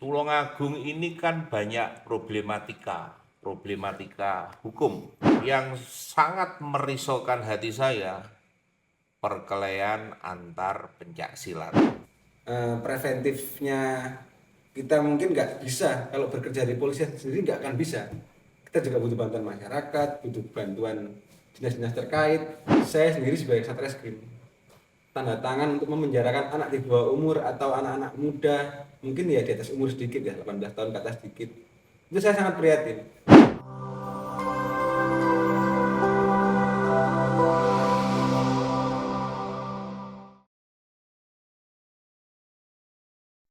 Tulungagung ini kan banyak problematika hukum yang sangat merisaukan hati saya, perkelahian antar pencaksilat. Preventifnya kita mungkin nggak bisa kalau bekerja di polisian sendiri nggak akan bisa. Kita juga butuh bantuan masyarakat, butuh bantuan dinas-dinas terkait. Saya sendiri sebagai Satreskrim, tanda tangan untuk memenjarakan anak di bawah umur atau anak-anak muda, mungkin ya di atas umur sedikit ya, 18 tahun ke atas sedikit. Itu saya sangat prihatin.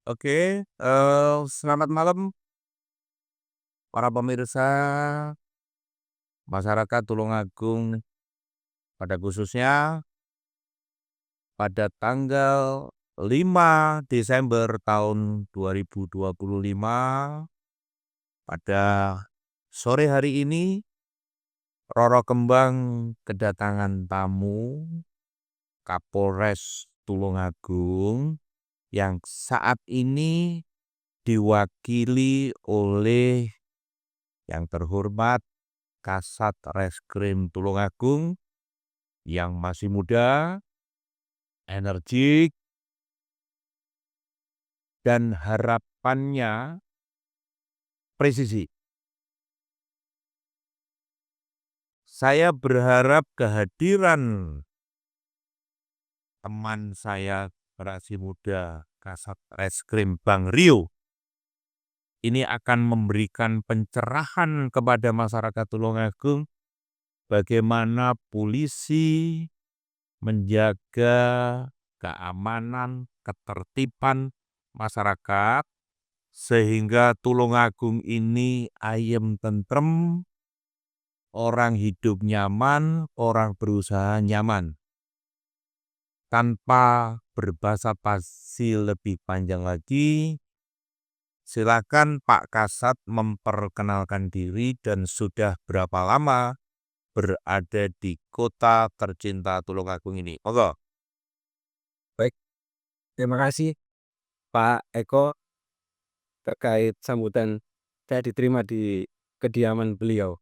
Oke, selamat malam para pemirsa masyarakat Tulungagung, pada khususnya pada tanggal 5 Desember tahun 2025, pada sore hari ini Roro Kembang kedatangan tamu Kapolres Tulungagung yang saat ini diwakili oleh yang terhormat Kasat Reskrim Tulungagung yang masih muda, energik, dan harapannya presisi. Saya berharap kehadiran teman saya generasi muda Kasat Reskrim Bang Rio ini akan memberikan pencerahan kepada masyarakat Tulungagung bagaimana polisi menjaga keamanan, ketertiban masyarakat sehingga Tulungagung ini ayem tentrem, orang hidup nyaman, orang berusaha nyaman. Tanpa berbasa-basi lebih panjang lagi, silakan Pak Kasat memperkenalkan diri dan sudah berapa lama berada di kota tercinta Tulungagung ini. Monggo. Baik, terima kasih Pak Eko terkait sambutan saya diterima di kediaman beliau.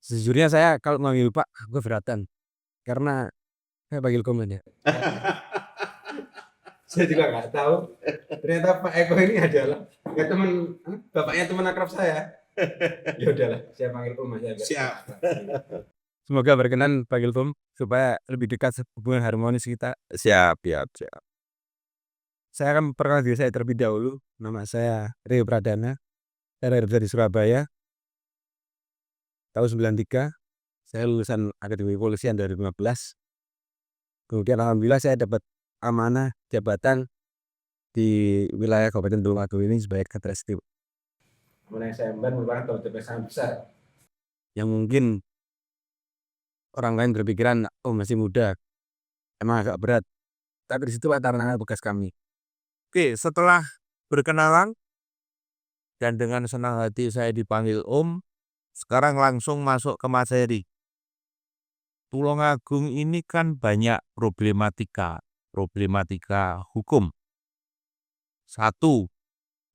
Sejujurnya saya kalau manggil Pak, gue beratan karena saya panggil Komen ya. Saya juga nggak tahu. Ternyata Pak Eko ini adalah ya teman, bapaknya teman akrab saya. Ya udahlah, saya panggil Om aja. Siap. Semoga berkenan panggil Om supaya lebih dekat hubungan harmonis kita. Siap, siap, siap. Saya akan memperkenalkan diri saya terlebih dahulu. Nama saya Rio Pradana. Saya lahir besar di Surabaya. Tahun 93. Saya lulusan Akademi Kepolisian 2015. Kemudian alhamdulillah saya dapat amanah jabatan di wilayah Kabupaten Tulungagung ini sebagai Katreskrim. Mulai saya merupakan tanggung jawab yang sangat besar. Yang mungkin orang lain berpikiran, oh masih muda, emang agak berat. Tapi di situ tantangan tugas kami. Oke, setelah berkenalan dan dengan senang hati saya dipanggil Om, sekarang langsung masuk ke materi. Tulungagung ini kan banyak problematika hukum. 1.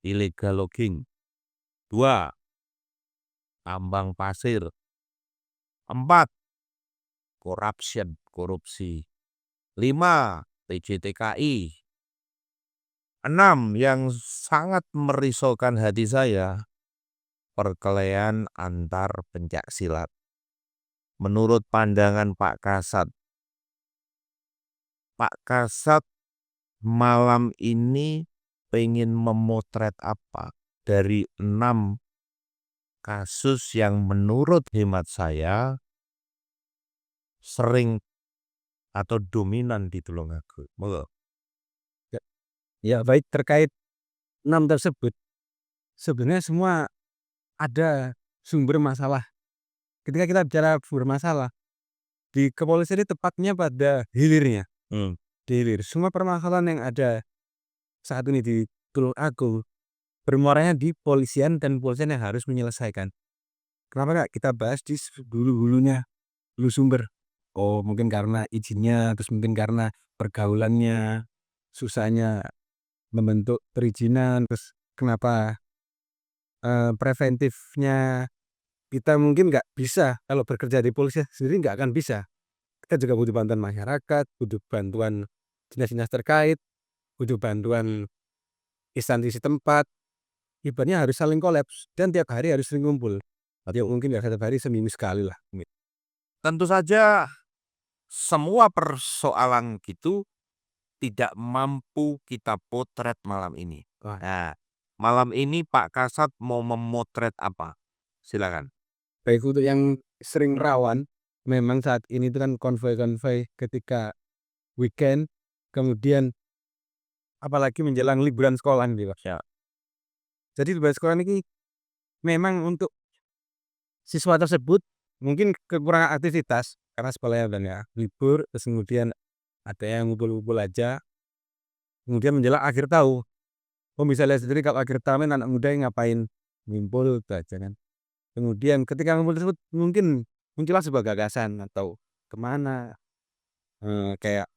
Illegal logging. 2. Tambang pasir. 4. Korupsi. 5. PJTKI. 6. Yang sangat merisaukan hati saya, perkelahian antar pencaksilat. Menurut pandangan Pak Kasat malam ini pengen memotret apa dari 6 kasus yang menurut hemat saya sering atau dominan di Tulungagung. Ya baik, terkait 6 tersebut, sebenarnya semua ada sumber masalah. Ketika kita bicara sumber masalah, di kepolisian ini tepatnya pada hilirnya. Di hilir. Semua permasalahan yang ada saat ini di Tulungagung bermuaranya di polisian dan polisian yang harus menyelesaikan. Kenapa nggak kita bahas di hulu-hulunya, hulu sumber? Oh mungkin karena izinnya, terus mungkin karena pergaulannya, susahnya membentuk perizinan, terus kenapa preventifnya kita mungkin nggak bisa kalau bekerja di polisi sendiri nggak akan bisa. Kita juga butuh bantuan masyarakat, butuh bantuan dinas-dinas terkait, butuh bantuan instansi setempat. Ibaratnya harus saling kolaps dan tiap hari harus sering kumpul. Atau mungkin nggak setiap hari, seminggu sekali lah. Tentu saja semua persoalan gitu tidak mampu kita potret malam ini. Wah. Nah, malam ini Pak Kasat mau memotret apa? Silakan. Baik untuk yang sering rawan, memang saat ini itu kan konvoi-konvoi ketika weekend, kemudian apalagi menjelang liburan sekolah nih, Pak. Ya. Jadi liburan sekolah ini memang untuk siswa tersebut mungkin kekurangan aktivitas karena sekolahnya udah nggak libur, terus kemudian ada yang ngumpul-ngumpul aja, kemudian menjelang akhir tahun. Bisa lihat sendiri kalau akhir tahun anak muda yang ngapain, ngumpul itu aja kan. Kemudian ketika ngumpul tersebut mungkin muncullah sebuah gagasan atau kemana, kayak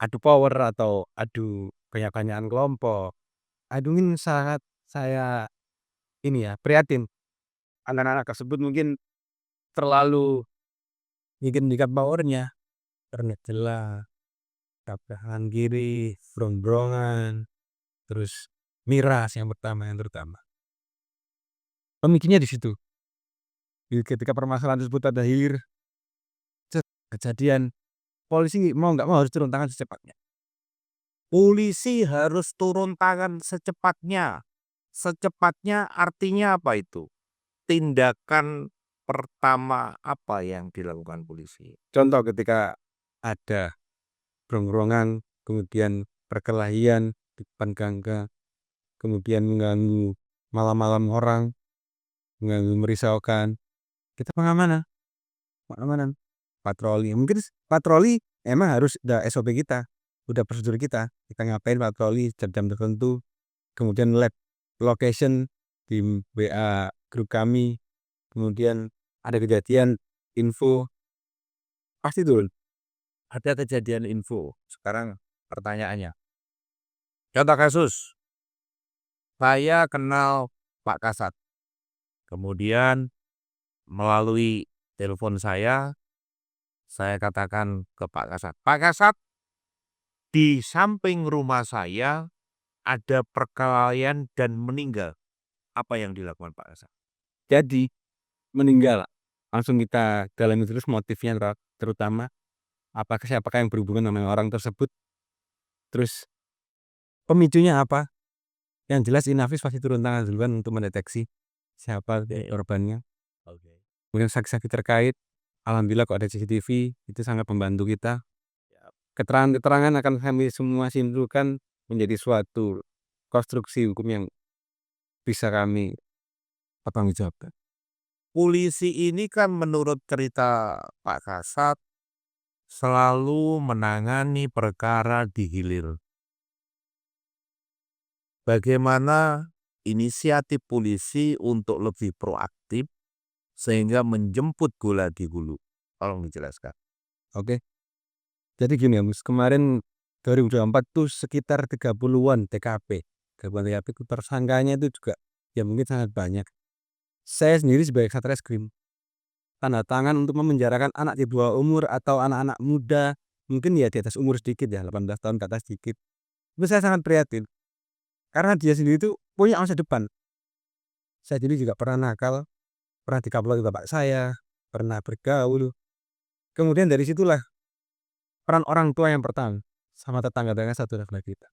adu power atau adu banyak-banyakan kelompok. Aduh ini sangat saya ini ya prihatin. Anak-anak tersebut mungkin terlalu ingin meningkat powernya karena jelas tabrak kanan kiri, brong-brongan, terus miras yang pertama yang terutama. Pemicunya di situ. Ketika permasalahan tersebut ada hilir, kejadian polisi mau nggak mau harus turun tangan secepatnya. Polisi harus turun tangan secepatnya. Secepatnya artinya apa itu? Tindakan pertama apa yang dilakukan polisi? Contoh ketika ada brong-brongan, kemudian perkelahian di depan gangga, kemudian mengganggu malam-malam orang, mengganggu merisaukan, kita pengamanan, patroli. Mungkin patroli emang harus udah SOP kita, udah prosedur kita ngapain patroli jam-jam tertentu, kemudian location di WA grup kami, kemudian ada kejadian info pasti turun. Ada kejadian info. Sekarang pertanyaannya. Contoh kasus. Saya kenal Pak Kasat. Kemudian melalui telepon saya katakan ke Pak Kasat. Pak Kasat, di samping rumah saya ada perkelahian dan meninggal. Apa yang dilakukan Pak Kasat? Jadi meninggal, langsung kita dalami terus motifnya, terutama siapakah yang berhubungan dengan orang tersebut, terus pemicunya apa. Yang jelas Inavis pasti turun tangan duluan untuk mendeteksi siapa korbannya. Kemudian saksi-saksi terkait, alhamdulillah kok ada CCTV, itu sangat membantu kita. Keterangan-keterangan akan kami semua simpulkan menjadi suatu konstruksi hukum yang bisa kami pertanggungjawabkan. Polisi ini kan menurut cerita Pak Kasat selalu menangani perkara di hilir. Bagaimana inisiatif polisi untuk lebih proaktif sehingga menjemput bola di hulu? Tolong dijelaskan. Oke. Jadi gini ya, Mus, kemarin 2024 tuh sekitar 30-an TKP. Gabungan TKP itu tersangkanya itu juga ya mungkin sangat banyak. Saya sendiri sebagai Satreskrim tanda tangan untuk memenjarakan anak di bawah umur atau anak-anak muda, mungkin ya di atas umur sedikit ya, 18 tahun ke atas sedikit. Itu saya sangat prihatin. Karena dia sendiri itu punya masa depan. Saya sendiri juga pernah nakal, pernah dikaplok bapak saya, pernah bergaul. Kemudian dari situlah peran orang tua yang pertama sama tetangga-tetangga satu negara kita.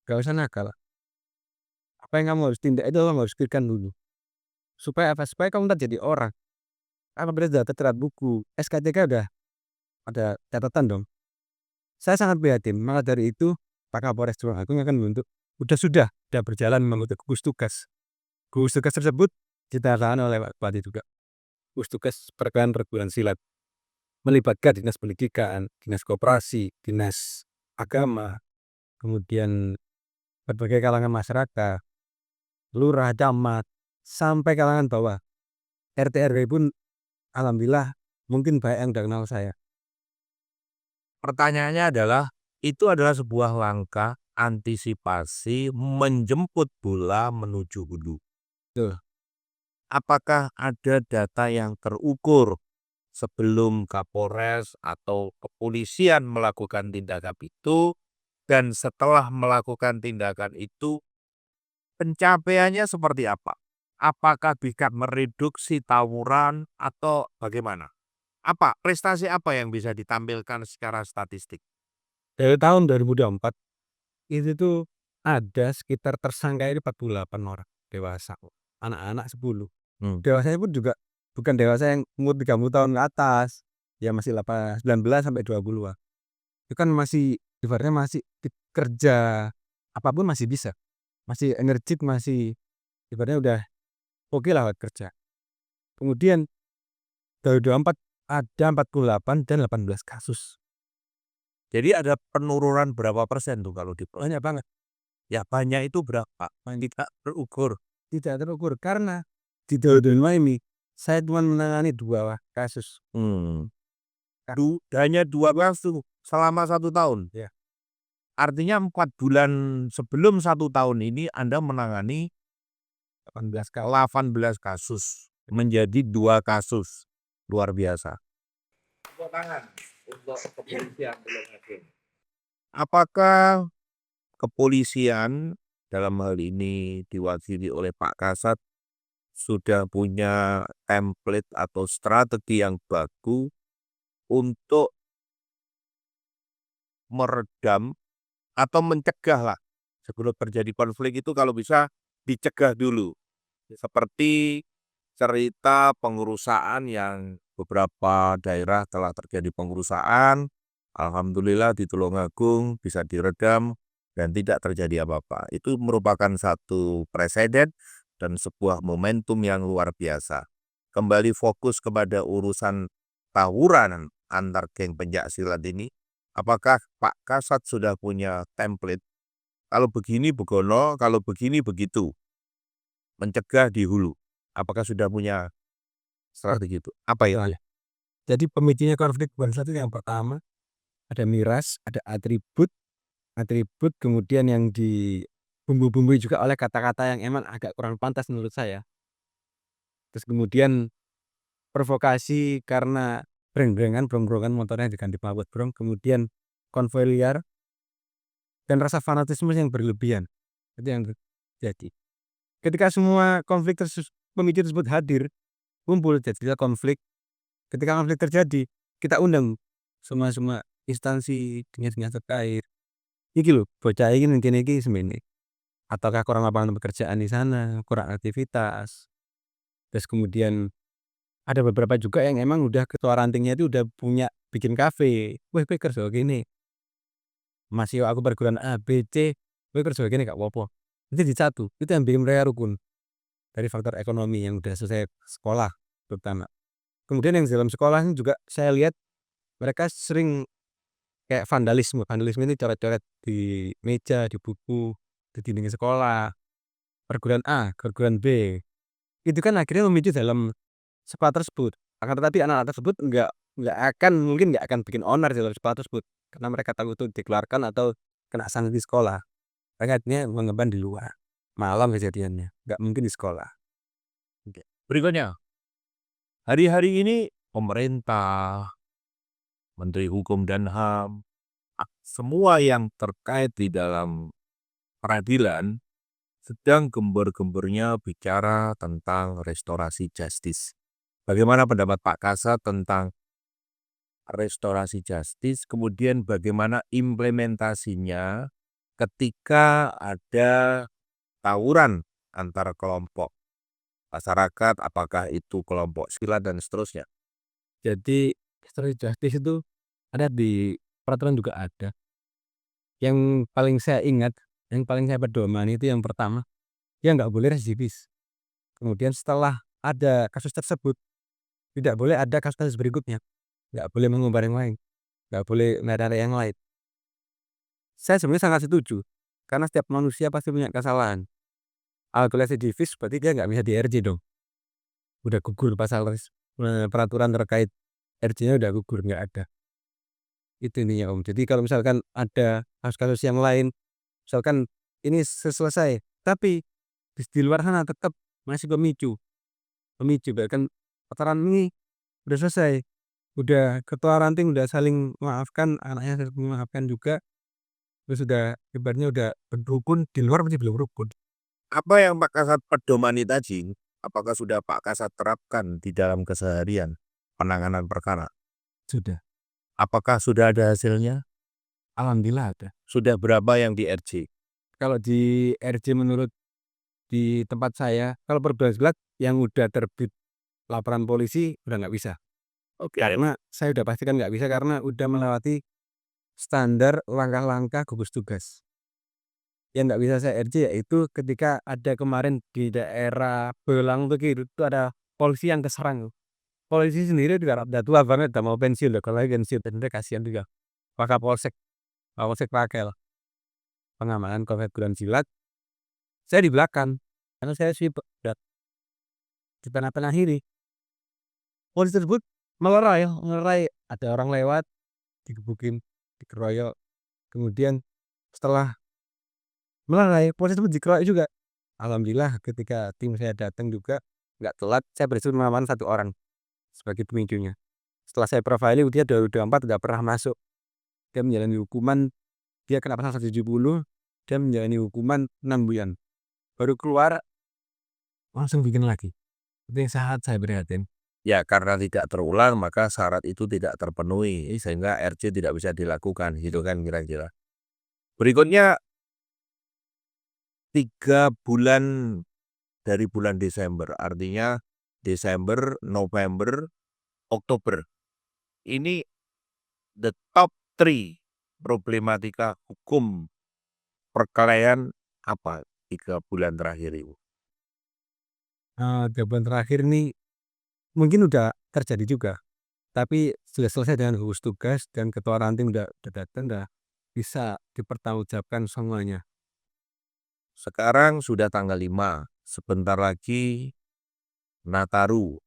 Gak usah nakal. Apa yang kamu harus tindak itu kamu harus pikirkan dulu. Supaya apa? Supaya kamu tak jadi orang. Apabila sudah tertera buku, SKCK udah ada catatan dong. Saya sangat prihatin. Maka dari itu Pak Kapolres Tulung Agung akan membentuk sudah berjalan membentuk gugus tugas. Gugus tugas tersebut ditangani oleh Pak Bupati juga. Gugus tugas perguruan silat melibatkan dinas pendidikan, dinas koperasi, dinas agama, kemudian berbagai kalangan masyarakat, lurah, camat, sampai kalangan bawah. RT RW pun alhamdulillah mungkin banyak yang udah kenal saya. Pertanyaannya adalah, itu adalah sebuah langkah antisipasi menjemput bola menuju hulu. Betul. Apakah ada data yang terukur sebelum Kapolres atau kepolisian melakukan tindakan itu, dan setelah melakukan tindakan itu pencapaiannya seperti apa? Apakah bisa mereduksi tawuran atau bagaimana? Apa prestasi apa yang bisa ditampilkan secara statistik? Dari tahun 2024 itu tuh ada sekitar tersangka ini 48 orang dewasa, anak-anak 10. Hmm. Dewasanya pun juga bukan dewasa yang umur 30 tahun ke atas, ya masih 19 sampai 20-an. Itu kan masih ibaratnya masih kerja apapun masih bisa, masih energik, masih ibaratnya udah oke lah buat kerja. Kemudian dari 24 ada 48 dan 18 kasus. Jadi ada penurunan berapa persen tuh kalau di Banyak banget, ya banyak itu berapa? Tidak terukur. tidak terukur karena di 2025 ini saya cuma menangani 2 kasus. Hanya 2 kasus selama 1 tahun. Ya. Artinya 4 bulan sebelum 1 tahun ini Anda menangani 18 kasus. 18 kasus menjadi 2 kasus. Luar biasa. Tepuk tangan untuk kepolisian Tulungagung. Apakah kepolisian dalam hal ini diwakili oleh Pak Kasat sudah punya template atau strategi yang bagus untuk meredam atau mencegah lah sebelum terjadi konflik itu, kalau bisa dicegah dulu. Seperti cerita pengurusan yang beberapa daerah telah terjadi pengurusan, alhamdulillah di Tulungagung bisa diredam dan tidak terjadi apa-apa. Itu merupakan satu presiden dan sebuah momentum yang luar biasa. Kembali fokus kepada urusan tawuran antar geng pencaksilat ini, apakah Pak Kasat sudah punya template? Kalau begini begono, kalau begini begitu. Mencegah di hulu. Apakah sudah punya strategi itu? Apa ya? Soalnya. Jadi pemicunya konflik bangsa itu yang pertama ada miras, ada atribut, kemudian yang di bumbu-bumbui juga oleh kata-kata yang emang agak kurang pantas menurut saya. Terus kemudian provokasi karena breng-brengan motornya diganti mabot brong, kemudian konvoi liar dan rasa fanatisme yang berlebihan. Itu yang terjadi. Ketika semua konflik pemicu tersebut hadir, kumpul jadilah konflik. Ketika konflik terjadi, kita undang semua instansi dinas-dinas terkait. Iki lho, bocah iki ning kene iki semene. Ataukah kurang lapangan pekerjaan di sana, kurang aktivitas. Terus kemudian ada beberapa juga yang emang udah ketua rantingnya itu udah punya bikin kafe. "Weh kowe kerja kene." "Mas yo aku perguruan A, B, C, kowe kerja kene gak apa-apa." Nanti disatu, itu yang bikin mereka rukun. Dari faktor ekonomi yang udah selesai sekolah terutama. Kemudian yang di dalam sekolah ini juga saya lihat mereka sering kayak vandalisme. Vandalisme ini coret-coret di meja, di buku, di dinding sekolah. Perguruan A, perguruan B. Itu kan akhirnya memicu dalam sekolah tersebut. Akan tetapi anak-anak tersebut mungkin nggak akan bikin onar di dalam sekolah tersebut. Karena mereka takut itu dikeluarkan atau kena sanksi di sekolah. Mereka akhirnya mengemban di luar. Malam kejadiannya, nggak mungkin di sekolah. Berikutnya, hari-hari ini pemerintah, Menteri Hukum dan HAM, semua yang terkait di dalam peradilan sedang gembar-gembornya bicara tentang restorasi justice. Bagaimana pendapat Pak Kasat tentang restorasi justice, kemudian bagaimana implementasinya ketika ada tawuran antara kelompok masyarakat, apakah itu kelompok silat dan seterusnya? Jadi restoratif justice itu ada di peraturan juga ada. Yang paling saya ingat, yang paling saya pedomani itu yang pertama, dia nggak boleh residivis. Kemudian setelah ada kasus tersebut, tidak boleh ada kasus-kasus berikutnya. Nggak boleh mengumbar yang lain, nggak boleh narik yang lain. Saya sebenarnya sangat setuju, karena setiap manusia pasti punya kesalahan. Kalau residivis berarti dia nggak bisa di-RJ dong. Udah gugur peraturan terkait RJ-nya udah gugur, nggak ada. Itu intinya Om. Jadi kalau misalkan ada kasus-kasus yang lain misalkan ini selesai, tapi di luar sana tetap masih pemicu, bahkan perkara ini udah selesai, udah ketua ranting udah saling memaafkan, anaknya saling memaafkan juga, terus udah ibaratnya udah berrukun, di luar masih belum rukun. Apa yang Pak Kasat pedomani tadi, apakah sudah Pak Kasat terapkan di dalam keseharian penanganan perkara? Sudah, Apakah sudah ada hasilnya? alhamdulillah ada. Sudah berapa yang di RJ? Kalau di RJ menurut di tempat saya, kalau per 12 yang udah terbit laporan polisi udah nggak bisa. Oke. Karena saya udah pastikan nggak bisa karena udah melewati standar langkah-langkah gugus tugas. Yang nggak bisa saya RJ yaitu ketika ada kemarin di daerah Belang tuh gitu, itu ada polisi yang keserang. Polisi sendiri juga udah tua banget, udah mau pensiun, udah kalau lagi pensiun, sebenarnya kasihan juga. Wakapolsek, Kapolsek Klaten, pengamanan konfiguran silat, saya di belakang, karena saya sih udah di tengah-tengah ini. Polisi tersebut melerai, ada orang lewat, digebukin, dikeroyok, kemudian setelah melerai, polisi tersebut dikeroyok juga. Alhamdulillah ketika tim saya datang juga nggak telat, saya berhasil mengamankan 1 orang sebagai pemicunya. Setelah saya profiling dia 2024 nggak pernah masuk. Dia menjalani hukuman, dia kena pasal 170, dia menjalani hukuman 6 bulan. Baru keluar langsung bikin lagi. Itu yang sangat saya prihatin. Ya, karena tidak terulang maka syarat itu tidak terpenuhi sehingga RJ tidak bisa dilakukan, gitu kan kira-kira. Berikutnya 3 bulan dari bulan Desember, artinya Desember, November, Oktober. Ini the top 3 problematika hukum perkelahian apa 3 bulan terakhir Ibu? 3 bulan terakhir ini mungkin udah terjadi juga, tapi sudah selesai dengan gugus tugas dan ketua ranting udah datang, udah bisa dipertanggungjawabkan semuanya. Sekarang sudah tanggal 5, sebentar lagi Nataru.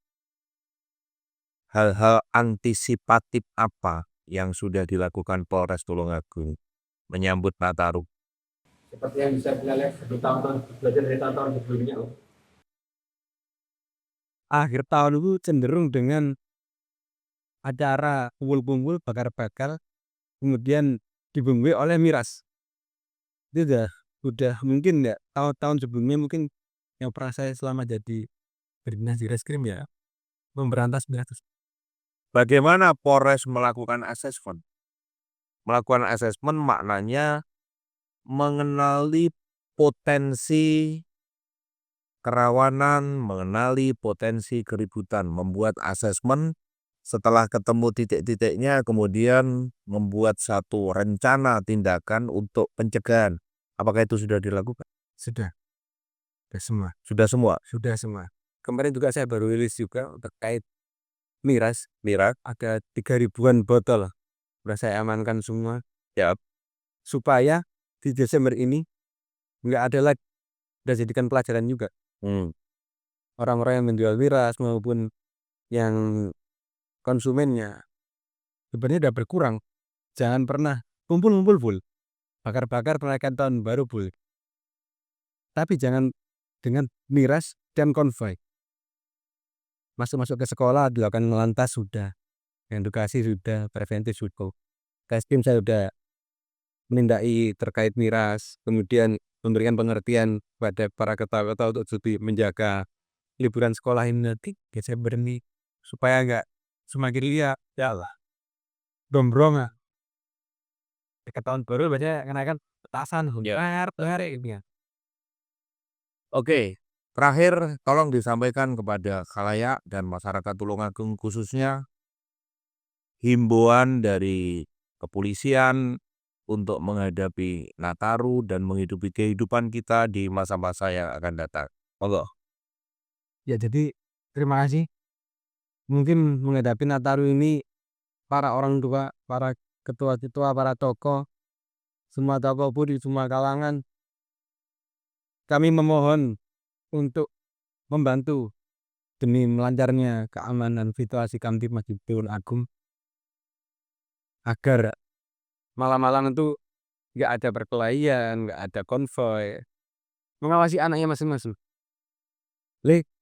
Hal-hal antisipatif apa yang sudah dilakukan Polres Tulungagung menyambut Nataru? Seperti yang bisa kita lihat dari tahun-tahun belajar dari tahun-tahun sebelumnya. Akhir tahun itu cenderung dengan acara kumpul-kumpul, bakar-bakar, kemudian dibumbui oleh miras. Itu udah mungkin ya tahun-tahun sebelumnya mungkin yang pernah saya selama jadi berdinas di Reskrim ya memberantas miras. Bagaimana Polres melakukan asesmen? Melakukan asesmen maknanya mengenali potensi kerawanan, mengenali potensi keributan, membuat asesmen, setelah ketemu titik-titiknya kemudian membuat satu rencana tindakan untuk pencegahan. Apakah itu sudah dilakukan? Sudah semua. Sudah semua? Sudah semua. Kemarin juga saya baru rilis juga terkait miras. Ada 3.000-an botol. Sudah saya amankan semua. Ya. Supaya di Desember ini nggak ada lagi. Sudah jadikan pelajaran juga. Orang-orang yang menjual miras maupun yang konsumennya sebenarnya udah berkurang. Jangan pernah kumpul-kumpul full. Bakar-bakar merayakan tahun baru full. Tapi jangan dengan miras dan konvoy. Masuk-masuk ke sekolah dilakukan lantas sudah, edukasi sudah, preventif sudah. Reskrim saya sudah menindaki terkait miras, kemudian memberikan pengertian kepada para ketua-ketua untuk lebih menjaga liburan sekolah ini nanti Desember ini supaya nggak semakin liar. Ya Allah, dombrong ah. Dekat tahun baru biasanya kenaikan petasan, ini ya. Oke, terakhir tolong disampaikan kepada khalayak dan masyarakat Tulungagung khususnya himbauan dari kepolisian untuk menghadapi Nataru dan menghidupi kehidupan kita di masa-masa yang akan datang. Monggo. Ya jadi terima kasih. Mungkin menghadapi Nataru ini para orang tua, para ketua-ketua, para tokoh, semua tokoh pun di semua kalangan, kami memohon untuk membantu demi melancarnya keamanan situasi Kamtipmas di Tulungagung agar malam-malam itu nggak ada perkelahian, nggak ada konvoy, mengawasi anaknya masing-masing.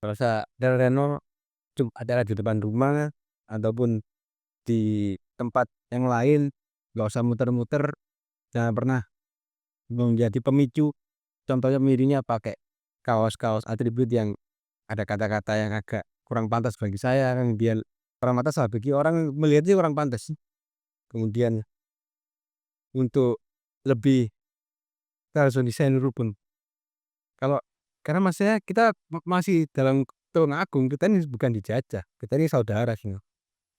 Kalau saudara Reno acara di depan rumah ataupun di tempat yang lain, nggak usah muter-muter, jangan pernah menjadi pemicu. Contohnya mirinya pakai kaos-kaos atribut yang ada kata-kata yang agak kurang pantas bagi saya, yang dia kurang pantas lah bagi orang melihatnya kurang pantas. Kemudian untuk lebih kita harus desain rukun. Kalau karena maksudnya kita masih dalam Tulungagung, kita ini bukan dijajah, kita ini saudara gitu.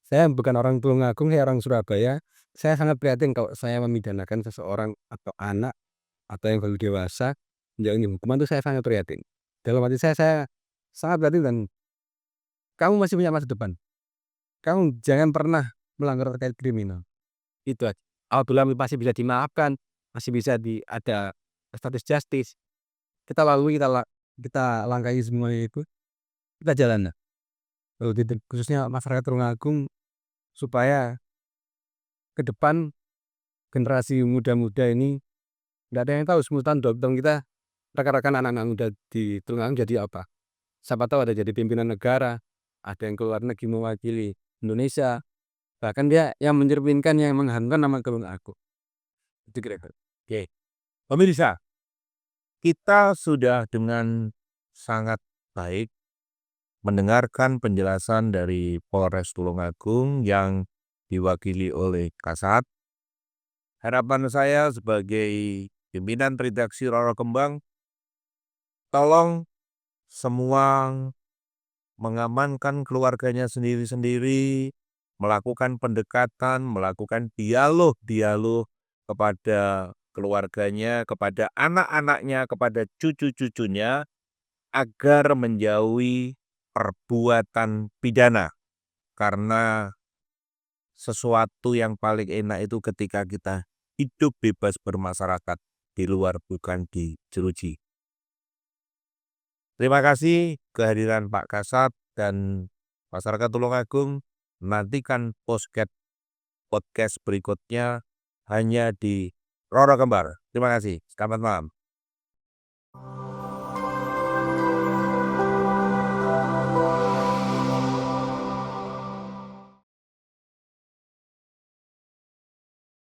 Saya bukan orang Tulungagung, saya orang Surabaya. Saya sangat prihatin kalau saya memidanakan seseorang atau anak atau yang baru dewasa menjalani hukuman, itu saya sangat prihatin. Dalam hati saya sangat prihatin, dan kamu masih punya masa depan. Kamu jangan pernah melanggar terkait kriminal. Itu aja. Alhamdulillah masih bisa dimaafkan, masih bisa ada status justice. Kita lalui, kita langkahi semuanya itu, kita jalan. Khususnya masyarakat Tulungagung, supaya ke depan generasi muda-muda ini nggak ada yang tahu 10 tahun 20 tahun kita, rekan-rekan anak-anak muda di Tulungagung jadi apa. Siapa tahu ada jadi pimpinan negara, ada yang keluar negeri mewakili Indonesia, bahkan dia yang mencerminkan, yang mengharumkan nama Tulungagung. Itu kira-kira. Oke. Pemirsa, kita sudah dengan sangat baik mendengarkan penjelasan dari Polres Tulungagung yang diwakili oleh Kasat. Harapan saya sebagai pimpinan redaksi Roro Kembang, tolong semua mengamankan keluarganya sendiri-sendiri, melakukan pendekatan, melakukan dialog kepada keluarganya, kepada anak-anaknya, kepada cucu-cucunya, agar menjauhi perbuatan pidana. Karena sesuatu yang paling enak itu ketika kita hidup bebas bermasyarakat di luar, bukan dijeruji. Terima kasih kehadiran Pak Kasat dan masyarakat Tulungagung. Nantikan podcast berikutnya hanya di Roro Kembar. Terima kasih. Selamat malam.